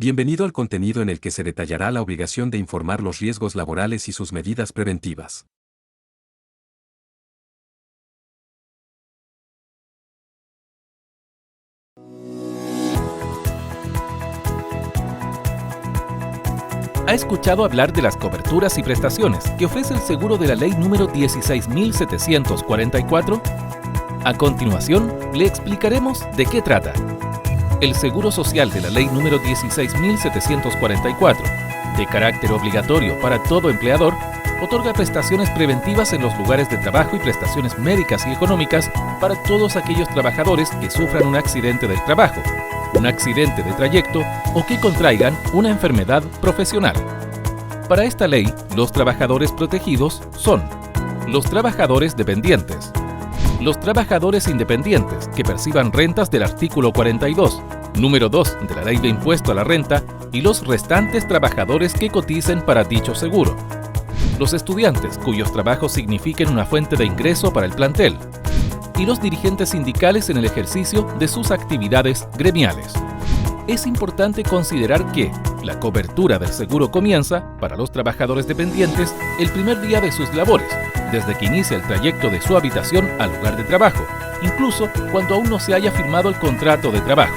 Bienvenido al contenido en el que se detallará la obligación de informar los riesgos laborales y sus medidas preventivas. ¿Ha escuchado hablar de las coberturas y prestaciones que ofrece el seguro de la ley número 16.744? A continuación, le explicaremos de qué trata. El Seguro Social de la ley número 16.744, de carácter obligatorio para todo empleador, otorga prestaciones preventivas en los lugares de trabajo y prestaciones médicas y económicas para todos aquellos trabajadores que sufran un accidente del trabajo, un accidente de trayecto o que contraigan una enfermedad profesional. Para esta ley, los trabajadores protegidos son los trabajadores dependientes, los trabajadores independientes que perciban rentas del artículo 42, número 2 de la Ley de Impuesto a la Renta y los restantes trabajadores que coticen para dicho seguro, los estudiantes cuyos trabajos signifiquen una fuente de ingreso para el plantel y los dirigentes sindicales en el ejercicio de sus actividades gremiales. Es importante considerar que la cobertura del seguro comienza, para los trabajadores dependientes, el primer día de sus labores, desde que inicia el trayecto de su habitación al lugar de trabajo, incluso cuando aún no se haya firmado el contrato de trabajo.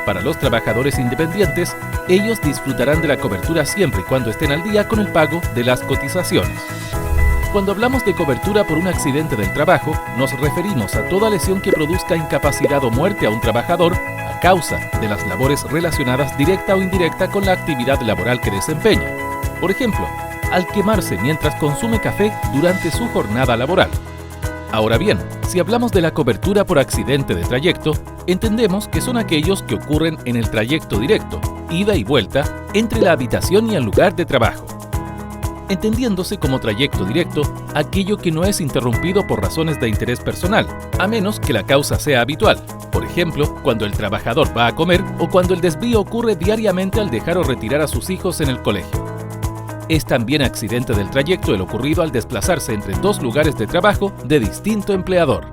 Para los trabajadores independientes, ellos disfrutarán de la cobertura siempre y cuando estén al día con el pago de las cotizaciones. Cuando hablamos de cobertura por un accidente del trabajo, nos referimos a toda lesión que produzca incapacidad o muerte a un trabajador a causa de las labores relacionadas directa o indirecta con la actividad laboral que desempeña. Por ejemplo, al quemarse mientras consume café durante su jornada laboral. Ahora bien, si hablamos de la cobertura por accidente de trayecto, entendemos que son aquellos que ocurren en el trayecto directo, ida y vuelta, entre la habitación y el lugar de trabajo, entendiéndose como trayecto directo aquello que no es interrumpido por razones de interés personal, a menos que la causa sea habitual. Por ejemplo, cuando el trabajador va a comer o cuando el desvío ocurre diariamente al dejar o retirar a sus hijos en el colegio. Es también accidente del trayecto el ocurrido al desplazarse entre dos lugares de trabajo de distinto empleador.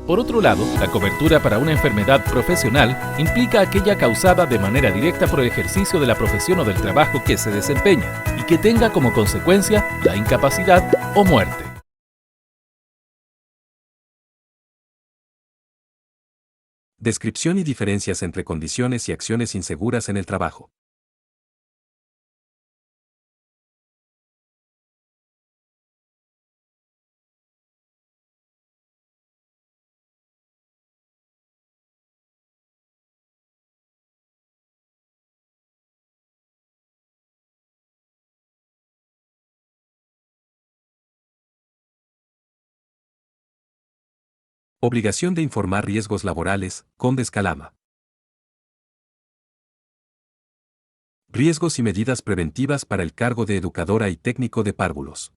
Por otro lado, la cobertura para una enfermedad profesional implica aquella causada de manera directa por el ejercicio de la profesión o del trabajo que se desempeña y que tenga como consecuencia la incapacidad o muerte. Descripción y diferencias entre condiciones y acciones inseguras en el trabajo. Obligación de informar riesgos laborales, Condes Calama. Riesgos y medidas preventivas para el cargo de educadora y técnico de párvulos.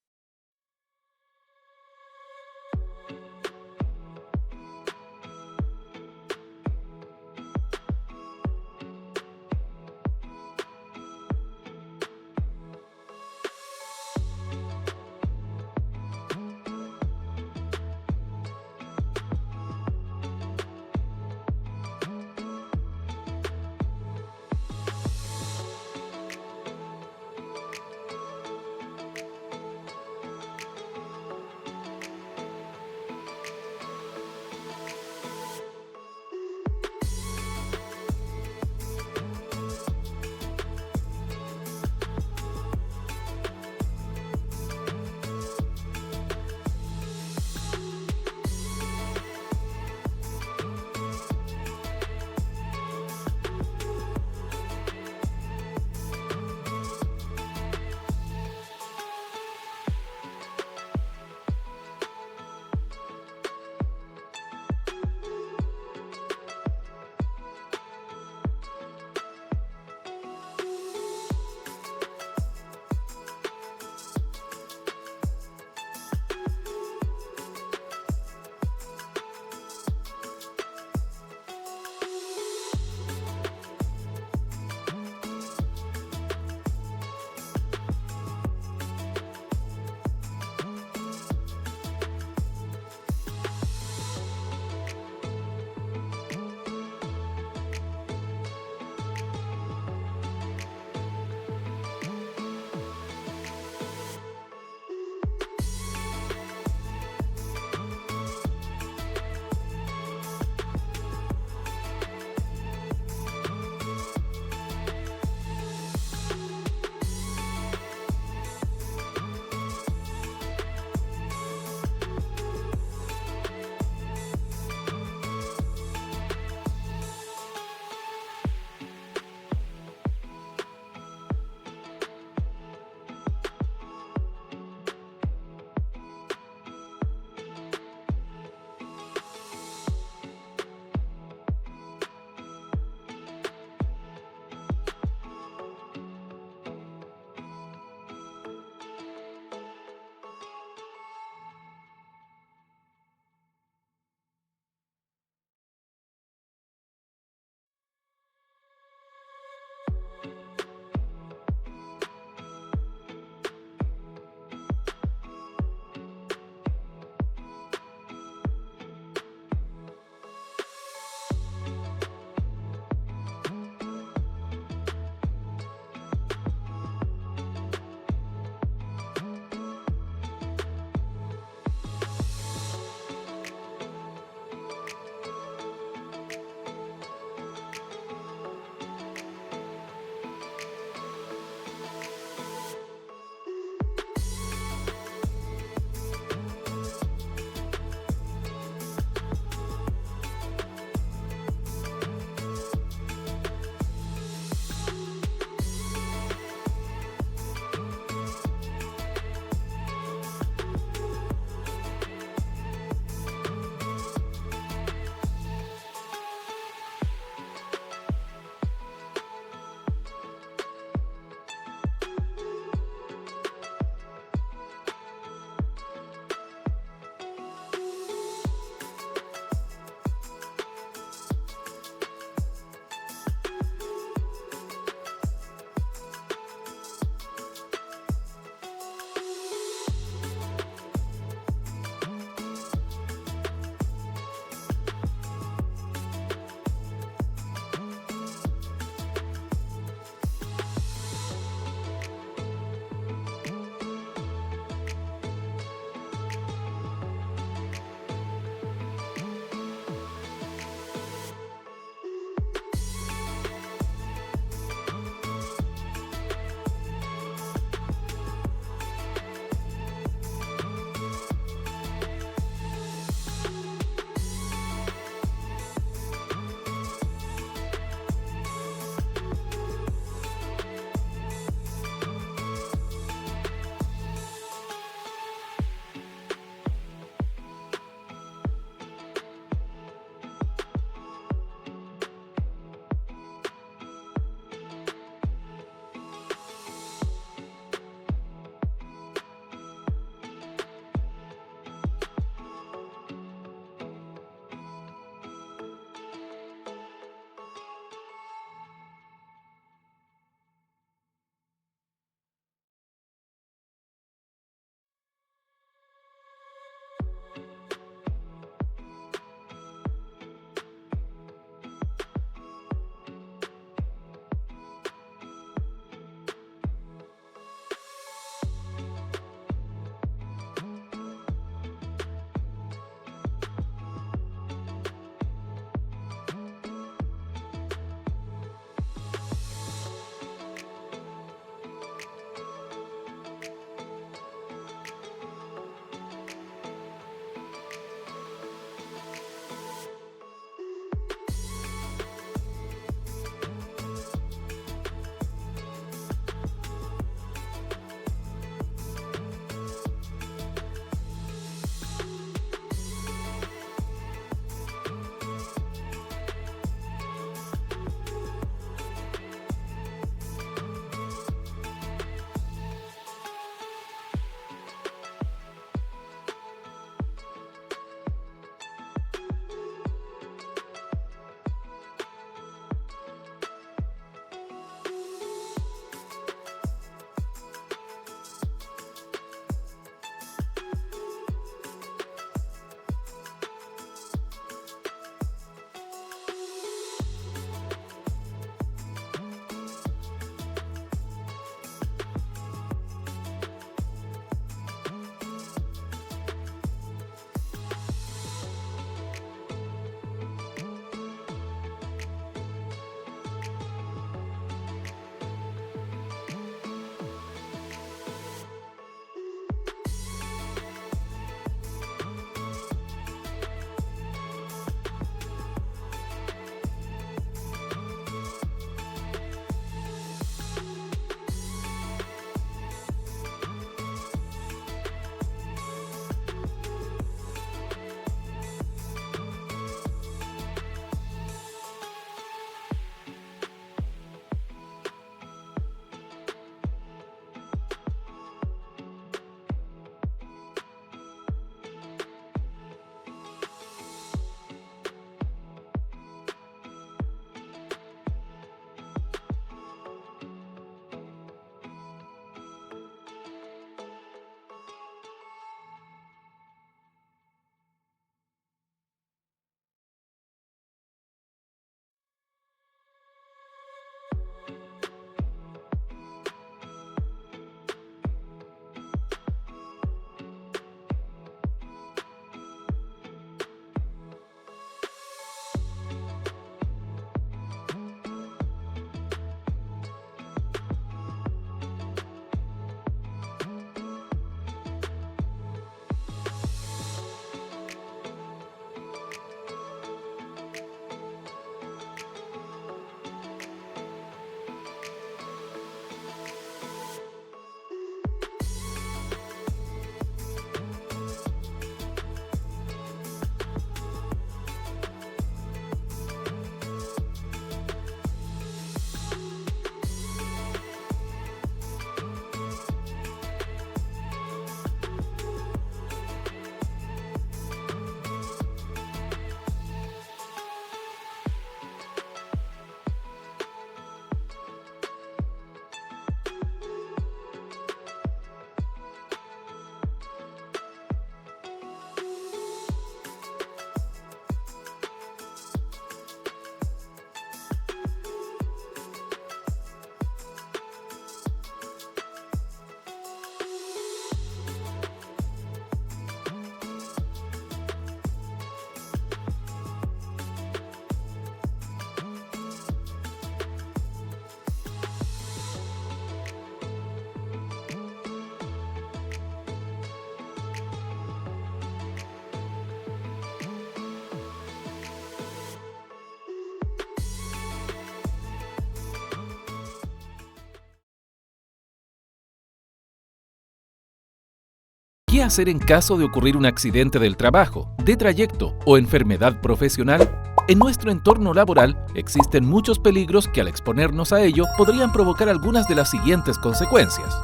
¿Qué hacer en caso de ocurrir un accidente del trabajo, de trayecto o enfermedad profesional? En nuestro entorno laboral existen muchos peligros que al exponernos a ello podrían provocar algunas de las siguientes consecuencias.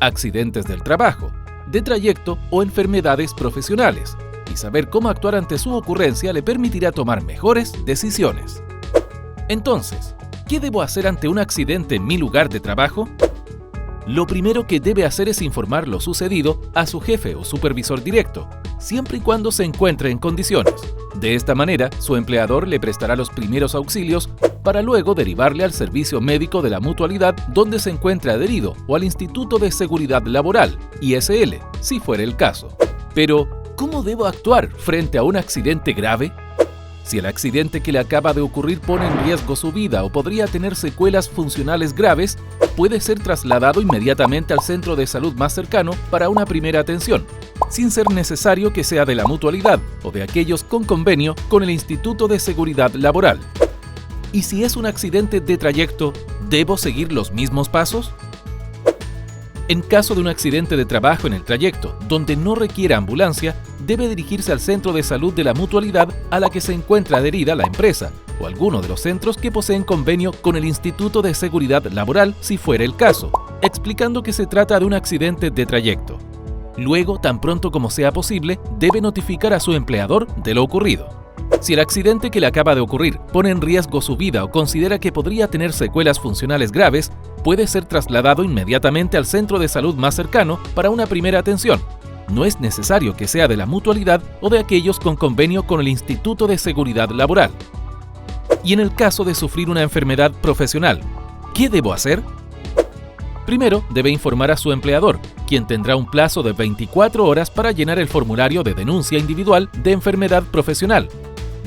Accidentes del trabajo, de trayecto o enfermedades profesionales, y saber cómo actuar ante su ocurrencia le permitirá tomar mejores decisiones. Entonces, ¿qué debo hacer ante un accidente en mi lugar de trabajo? Lo primero que debe hacer es informar lo sucedido a su jefe o supervisor directo, siempre y cuando se encuentre en condiciones. De esta manera, su empleador le prestará los primeros auxilios para luego derivarle al servicio médico de la mutualidad donde se encuentre adherido o al Instituto de Seguridad Laboral, ISL, si fuera el caso. Pero, ¿cómo debo actuar frente a un accidente grave? Si el accidente que le acaba de ocurrir pone en riesgo su vida o podría tener secuelas funcionales graves, puede ser trasladado inmediatamente al centro de salud más cercano para una primera atención, sin ser necesario que sea de la mutualidad o de aquellos con convenio con el Instituto de Seguridad Laboral. ¿Y si es un accidente de trayecto, debo seguir los mismos pasos? En caso de un accidente de trabajo en el trayecto, donde no requiera ambulancia, debe dirigirse al centro de salud de la mutualidad a la que se encuentra adherida la empresa o alguno de los centros que poseen convenio con el Instituto de Seguridad Laboral si fuera el caso, explicando que se trata de un accidente de trayecto. Luego, tan pronto como sea posible, debe notificar a su empleador de lo ocurrido. Si el accidente que le acaba de ocurrir pone en riesgo su vida o considera que podría tener secuelas funcionales graves, puede ser trasladado inmediatamente al centro de salud más cercano para una primera atención. No es necesario que sea de la mutualidad o de aquellos con convenio con el Instituto de Seguridad Laboral. Y en el caso de sufrir una enfermedad profesional, ¿qué debo hacer? Primero, debe informar a su empleador, quien tendrá un plazo de 24 horas para llenar el formulario de denuncia individual de enfermedad profesional,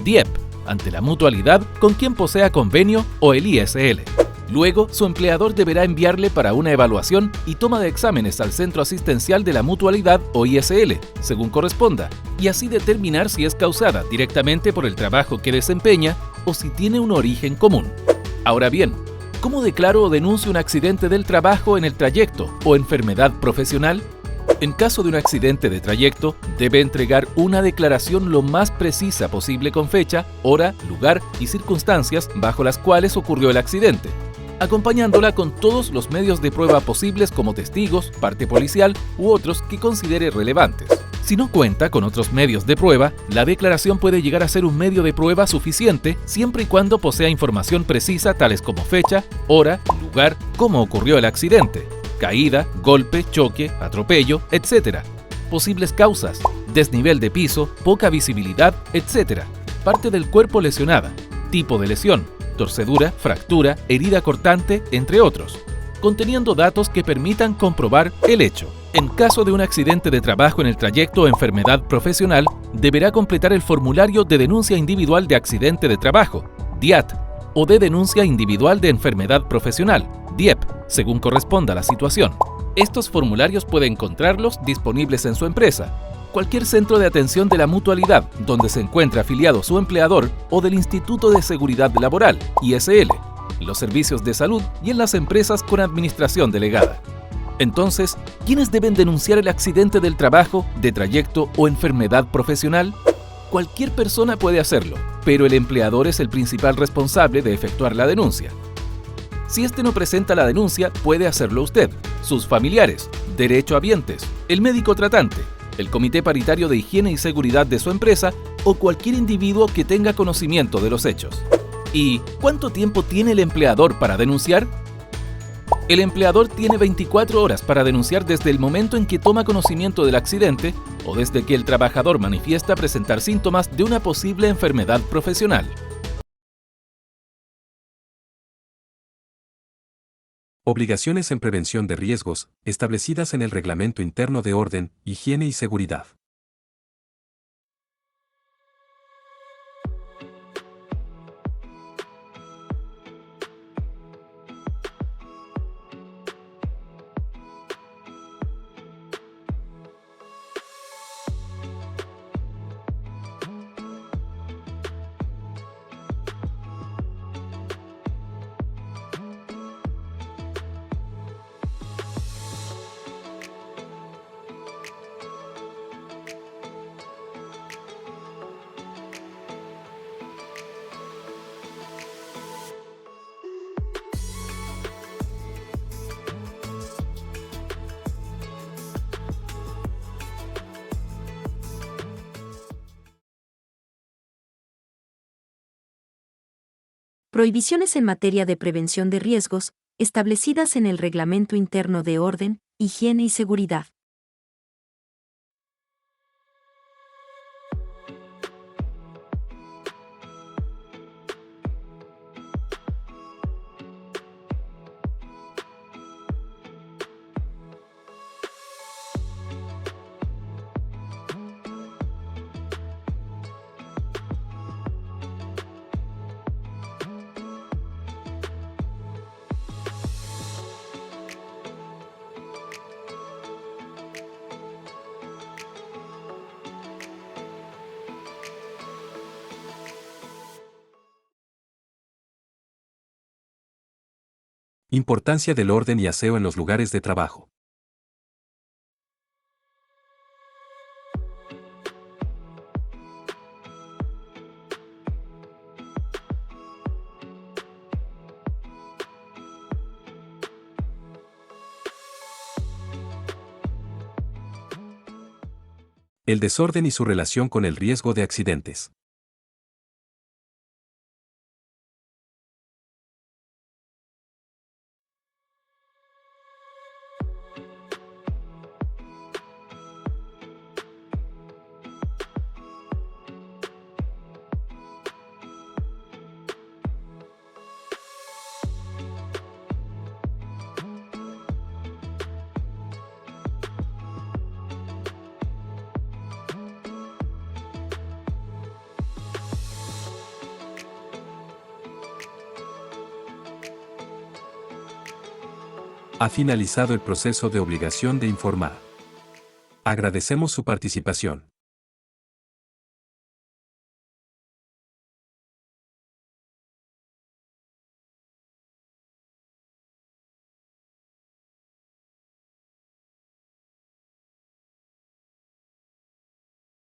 DIEP, ante la mutualidad con quien posea convenio o el ISL. Luego, su empleador deberá enviarle para una evaluación y toma de exámenes al centro asistencial de la mutualidad o ISL, según corresponda, y así determinar si es causada directamente por el trabajo que desempeña o si tiene un origen común. Ahora bien, ¿cómo declaro o denuncio un accidente del trabajo en el trayecto o enfermedad profesional? En caso de un accidente de trayecto, debe entregar una declaración lo más precisa posible con fecha, hora, lugar y circunstancias bajo las cuales ocurrió el accidente, acompañándola con todos los medios de prueba posibles como testigos, parte policial u otros que considere relevantes. Si no cuenta con otros medios de prueba, la declaración puede llegar a ser un medio de prueba suficiente siempre y cuando posea información precisa tales como fecha, hora, lugar, cómo ocurrió el accidente, caída, golpe, choque, atropello, etc. Posibles causas, desnivel de piso, poca visibilidad, etc. Parte del cuerpo lesionada, tipo de lesión, torcedura, fractura, herida cortante, entre otros, conteniendo datos que permitan comprobar el hecho. En caso de un accidente de trabajo en el trayecto o enfermedad profesional, deberá completar el formulario de denuncia individual de accidente de trabajo, DIAT, o de denuncia individual de enfermedad profesional, DIEP, según corresponda a la situación. Estos formularios puede encontrarlos disponibles en su empresa, cualquier centro de atención de la mutualidad donde se encuentre afiliado su empleador o del Instituto de Seguridad Laboral, ISL, los servicios de salud y en las empresas con administración delegada. Entonces, ¿quiénes deben denunciar el accidente del trabajo, de trayecto o enfermedad profesional? Cualquier persona puede hacerlo, pero el empleador es el principal responsable de efectuar la denuncia. Si este no presenta la denuncia, puede hacerlo usted, sus familiares, derechohabientes, el médico tratante, el Comité Paritario de Higiene y Seguridad de su empresa o cualquier individuo que tenga conocimiento de los hechos. ¿Y cuánto tiempo tiene el empleador para denunciar? El empleador tiene 24 horas para denunciar desde el momento en que toma conocimiento del accidente o desde que el trabajador manifiesta presentar síntomas de una posible enfermedad profesional. Obligaciones en prevención de riesgos, establecidas en el Reglamento Interno de Orden, Higiene y Seguridad. Prohibiciones en materia de prevención de riesgos, establecidas en el Reglamento Interno de Orden, Higiene y Seguridad. Importancia del orden y aseo en los lugares de trabajo. El desorden y su relación con el riesgo de accidentes. Ha finalizado el proceso de obligación de informar. Agradecemos su participación.